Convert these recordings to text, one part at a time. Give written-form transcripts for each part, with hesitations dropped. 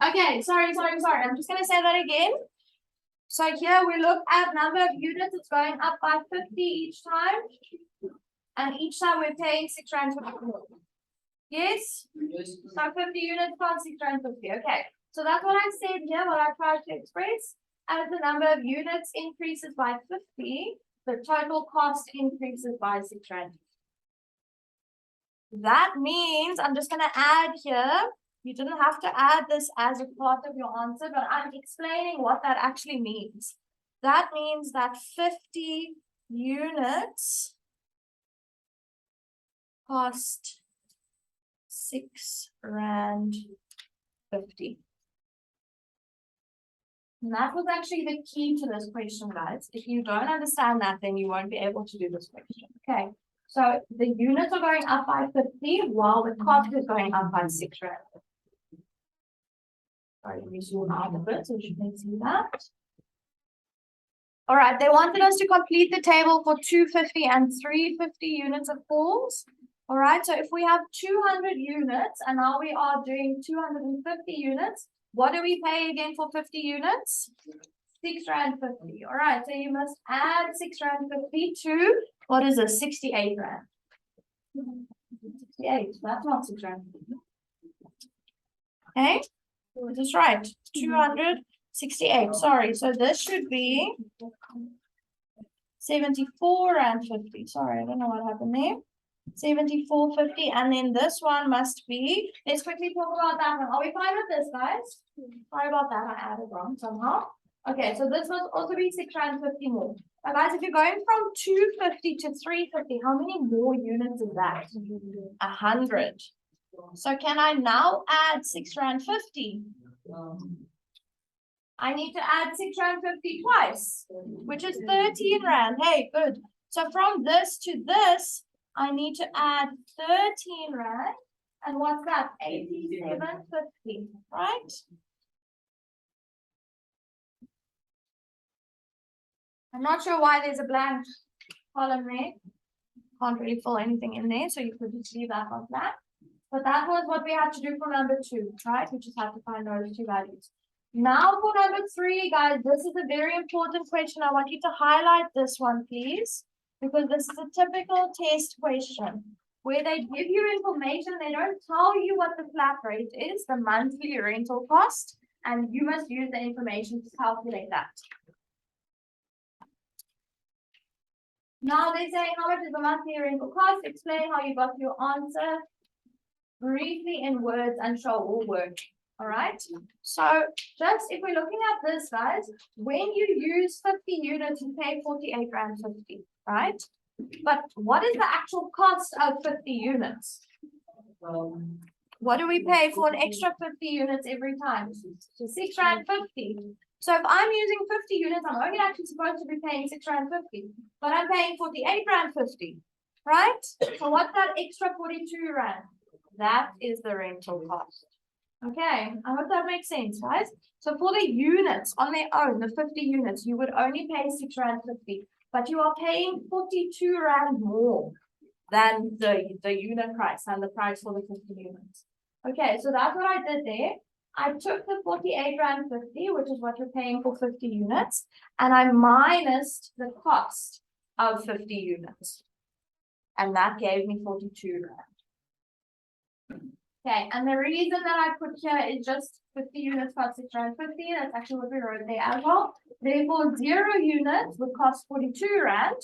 Okay, sorry. I'm just going to say that again. So here we look at number of units. It's going up by 50 each time. And each time we're paying 6 rand 50 more. Yes? So 50 units plus 6 rand 50. Okay. So that's what I said here, what I tried to express. As the number of units increases by 50, the total cost increases by 6 rand. That means I'm just going to add here. You didn't have to add this as a part of your answer, but I'm explaining what that actually means. That means that 50 units cost 6 rand 50. And that was actually the key to this question, guys. If you don't understand that, then you won't be able to do this question. Okay. So the units are going up by 50 while the cost is going up by 6 rand. Sorry, let me zoom out a bit so you can see that. All right, they wanted us to complete the table for 250 and 350 units of pools. All right, so if we have 200 units and now we are doing 250 units, what do we pay again for 50 units? 6 rand 50. All right, so you must add 6 rand 50 to, what is this, 68 rand? 68, that's not 6 rand 50. Okay, this is right, 268, sorry, so this should be 74 rand 50. Sorry, I don't know what happened there. 74.50, and then this one must be, let's quickly talk about that one. Are we fine with this, guys? Sorry about that, I added wrong somehow. Okay, so this must also be 6 rand 50 more. Now guys, if you're going from 250 to 350, how many more units is that? 100. So can I now add 6 rand 50? I need to add 6 rand 50 twice, which is 13 rand. Hey, good. So from this to this, I need to add 13 rand. And what's that? 87.50, right? I'm not sure why there's a blank column there. Can't really fill anything in there, so you could just leave that like that. But that was what we had to do for number 2, right? We just have to find those 2 values. Now for number 3, guys, this is a very important question. I want you to highlight this one, please, because this is a typical test question where they give you information. They don't tell you what the flat rate is, the monthly rental cost, and you must use the information to calculate that. Now they're saying how much is the monthly rental cost? Explain how you got your answer briefly in words and show all work. All right. So just if we're looking at this, guys, when you use 50 units, you pay 48 rand 50, right? But what is the actual cost of 50 units? What do we pay for an extra 50 units every time? So 6 rand 50. So if I'm using 50 units, I'm only actually supposed to be paying 6 rand 50, but I'm paying 48 rand 50, right? So what's that extra 42 rand? That is the rental cost. Okay, I hope that makes sense, guys. So for the units on their own, the 50 units, you would only pay 6 rand 50, but you are paying 42 rand more than the unit price and the price for the 50 units. Okay, so that's what I did there. I took the 48 rand 50, which is what you're paying for 50 units, and I minused the cost of 50 units. And that gave me 42 rand. Okay, and the reason that I put here is just 50 units cost 6 rand 50. That's actually what we wrote there as well. Therefore, 0 units would cost 42 rand,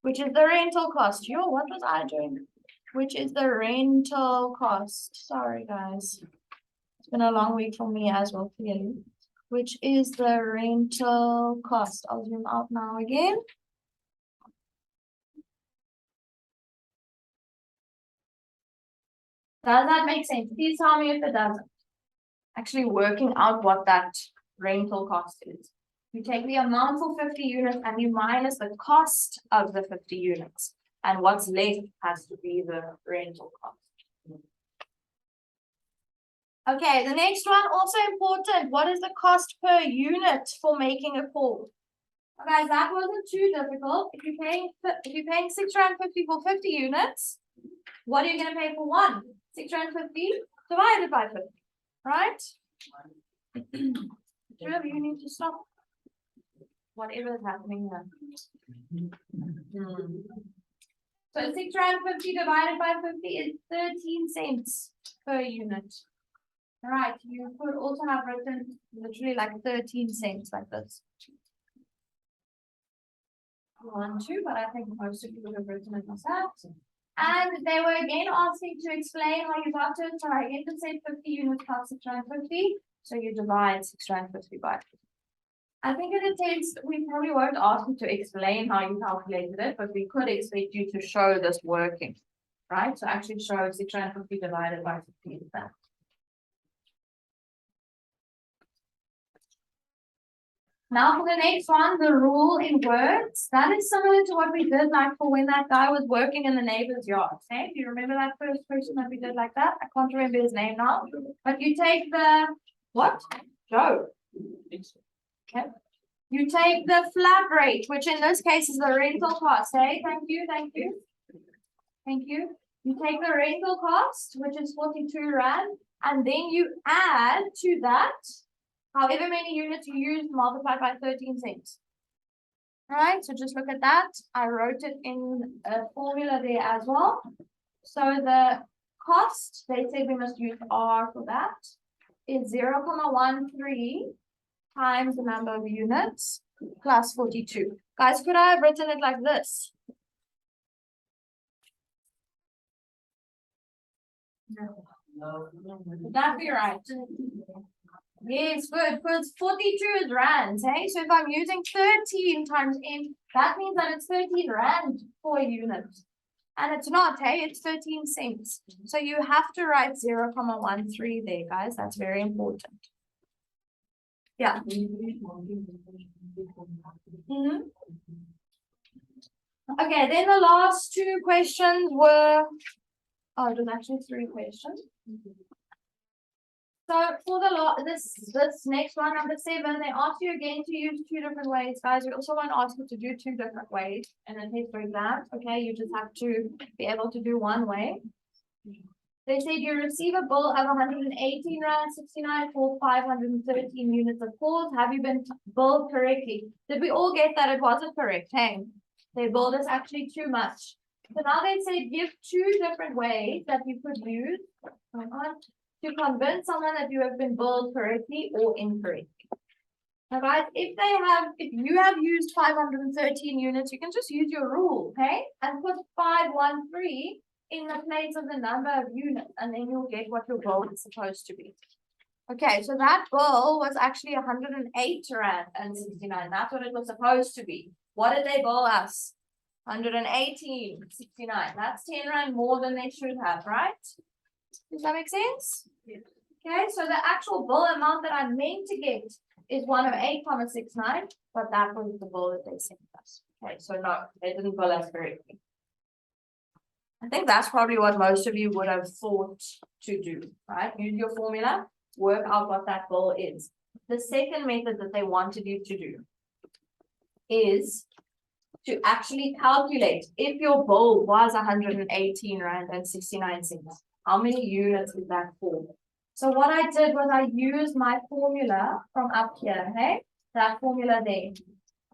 which is the rental cost. Yo, what was I doing? Which is the rental cost. Sorry, guys. It's been a long week for me as well, clearly. Which is the rental cost. I'll zoom out now again. Does that make sense? Please tell me if it doesn't. Actually working out what that rental cost is. You take the amount for 50 units and you minus the cost of the 50 units. And what's left has to be the rental cost. Okay, the next one, also important. What is the cost per unit for making a call? Guys, that wasn't too difficult. If you're paying 6 rand 50 for 50 units, what are you going to pay for one? 6 rand 50 divided by 50, right? Two of you need to stop. Whatever is happening here. So 650 divided by 50 is 13 cents per unit. Right, you could also have written literally like 13 cents like this. 1, 2, but I think most of you would have written it myself. And they were again asking to explain how you got to it. So I again just said 50 units plus 650. So you divide 650 by 50. I think in a test, we probably won't ask you to explain how you calculated it, but we could expect you to show this working, right? So actually show 650 divided by 50 is that. Now for the next one, the rule in words. That is similar to what we did like for when that guy was working in the neighbor's yard. Okay, do you remember that first person that we did like that? I can't remember his name now. But you take the, what? Joe. Okay. You take the flat rate, which in this case is the rental cost. Hey, thank you, thank you. Thank you. You take the rental cost, which is 42 Rand, and then you add to that however many units you use multiplied by 13 cents. All right, so just look at that. I wrote it in a formula there as well. So the cost, they said we must use R for that, is 0.13 times the number of units plus 42. Guys, could I have written it like this? No. Would that be right? Yes, good, because 42 is rands, hey? So if I'm using 13 times n, that means that it's 13 Rand per unit. And it's not, hey? It's 13 cents. So you have to write 0.13 there, guys. That's very important. Yeah. Okay, then the last two questions were, oh, it was actually 3 questions. So for the this next one, number 7, they ask you again to use 2 different ways, guys. We also won't ask you to do 2 different ways in a test for exam. Okay, you just have to be able to do one way. They said you receive a bill of 118 Rand 69 for 513 units of calls. Have you been billed correctly? Did we all get that it wasn't correct? Hey, they billed us actually too much. So now they say give 2 different ways that you could use to convince someone that you have been billed correctly or incorrectly. Now guys, if you have used 513 units, you can just use your rule, okay? And put 513 in the place of the number of units, and then you'll get what your bill is supposed to be. Okay, so that bill was actually 108 Rand and 69. That's what it was supposed to be. What did they bill us? 118.69. That's 10 Rand more than they should have, right? Does that make sense? Yes. Okay, so the actual bill amount that I meant to get is 108.69, but that was the bill that they sent us. Okay, so no, they didn't bill us correctly. I think that's probably what most of you would have thought to do, right? Use your formula, work out what that bill is. The second method that they wanted you to do is to actually calculate if your bill was 118 Rand and 69 cents. How many units is that for? So what I did was I used my formula from up here, hey? That formula there,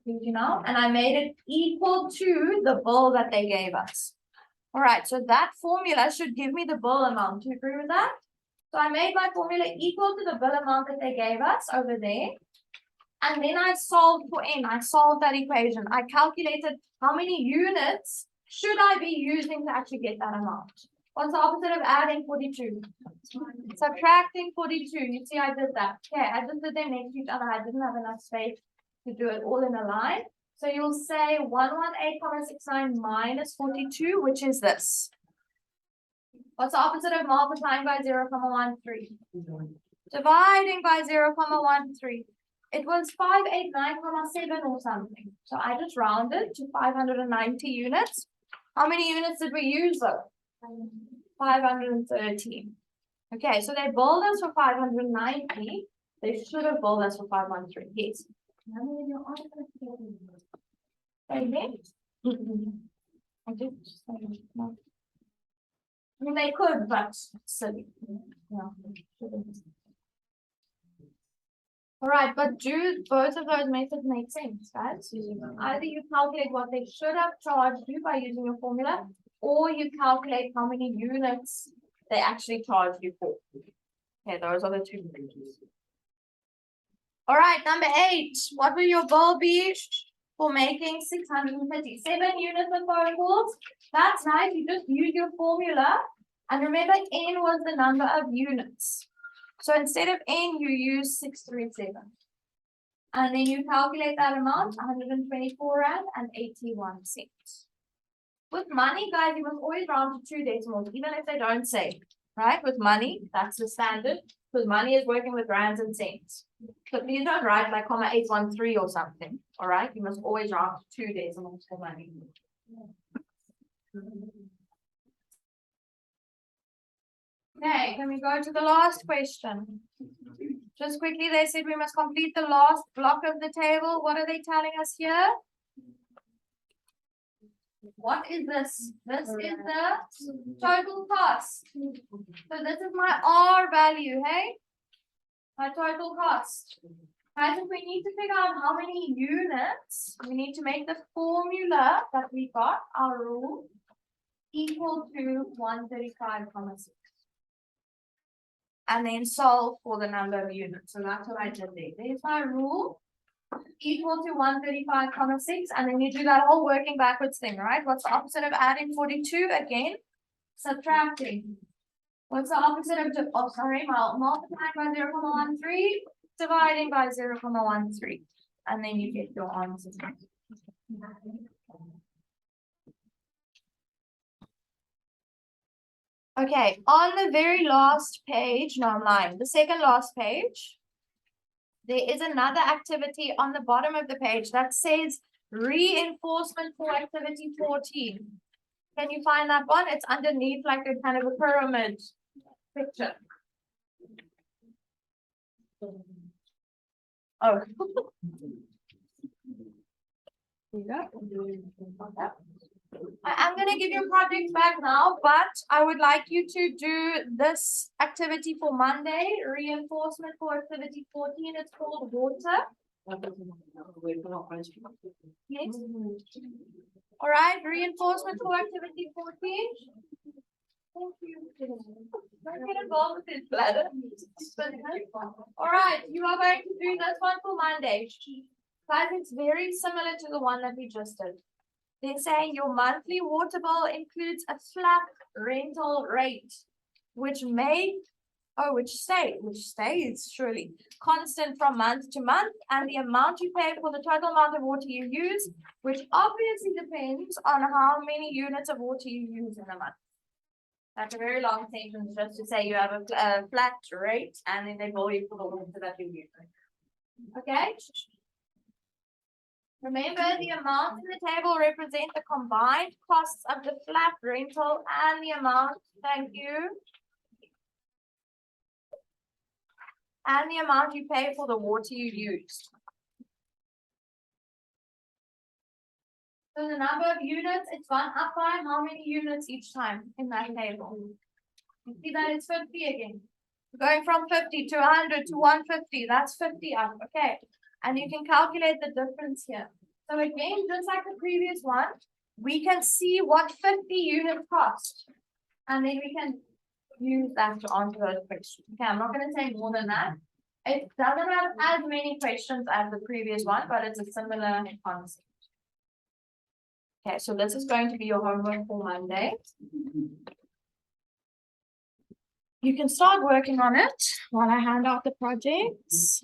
you know, and I made it equal to the bill that they gave us. All right, so that formula should give me the bill amount. Do you agree with that? So I made my formula equal to the bill amount that they gave us over there. And then I solved for n. I solved that equation. I calculated how many units should I be using to actually get that amount. What's the opposite of adding 42? Subtracting 42. You see, I did that. Okay, I just did them next to each other. I didn't have enough space to do it all in a line. So you'll say 118.69 minus 42, which is this. What's the opposite of multiplying by 0.13? Dividing by 0.13. It was 589.7 or something. So I just rounded to 590 units. How many units did we use though? 513. Okay, so they billed us for 590. They should have billed us for 513. Yes. I did. No. I mean, they could, but silly. No, All right, but do both of those methods make sense, guys? Either you calculate what they should have charged you by using your formula, or you calculate how many units they actually charged you for. Okay, those are the two methods. All right, number 8. What will your goal be for making 637 units of phone calls? That's nice. You just use your formula. And remember, N was the number of units. So instead of N, you use 637. And then you calculate that amount, 124 Rand and 81 cents. With money, guys, you must always round to 2 decimals, even if they don't say, right? With money, that's the standard. Because money is working with rands and cents. So please don't write like 813 or something. All right, you must always round to 2 decimals for money. Okay, can we go to the last question? Just quickly, they said we must complete the last block of the table. What are they telling us here? What is this? This is the total cost. So this is my R value, hey? My total cost. Guys, if we need to figure out how many units, we need to make the formula that we got, our rule, equal to 135,6. And then solve for the number of units. So that's what I did there. There's my rule, equal to 135,6. And then you do that whole working backwards thing, right? What's the opposite of adding 42? Again, subtracting. What's the opposite of, multiplying by 0.13, dividing by 0.13. And then you get your answer. Okay, on the very last page, no, I'm lying, the second last page, there is another activity on the bottom of the page that says reinforcement for activity 14. Can you find that one? It's underneath like a kind of a pyramid picture. Oh. I'm going to give you projects back now, but I would like you to do this activity for Monday, reinforcement for activity 14. It's called water. Yes. All right, reinforcement for activity 14. Thank you. Don't get involved with this bladder. All right, you are going to do this one for Monday. Guys, it's very similar to the one that we just did. They're saying your monthly water bill includes a flat rental rate, which stays surely constant from month to month, and the amount you pay for the total amount of water you use, which obviously depends on how many units of water you use in a month. That's a very long sentence just to say you have a flat rate, and then they bill you for the water that you use. Okay. Remember, the amounts in the table represent the combined costs of the flat rental and the amount, thank you, and the amount you pay for the water you used. So the number of units, it's gone up by how many units each time in that table? You see that it's 50 again. Going from 50 to 100 to 150, that's 50 up, okay. And you can calculate the difference here. So again, just like the previous one, we can see what 50 units cost. And then we can use that to answer those questions. Okay, I'm not going to say more than that. It doesn't have as many questions as the previous one, but it's a similar concept. Okay, so this is going to be your homework for Monday. You can start working on it while I hand out the projects.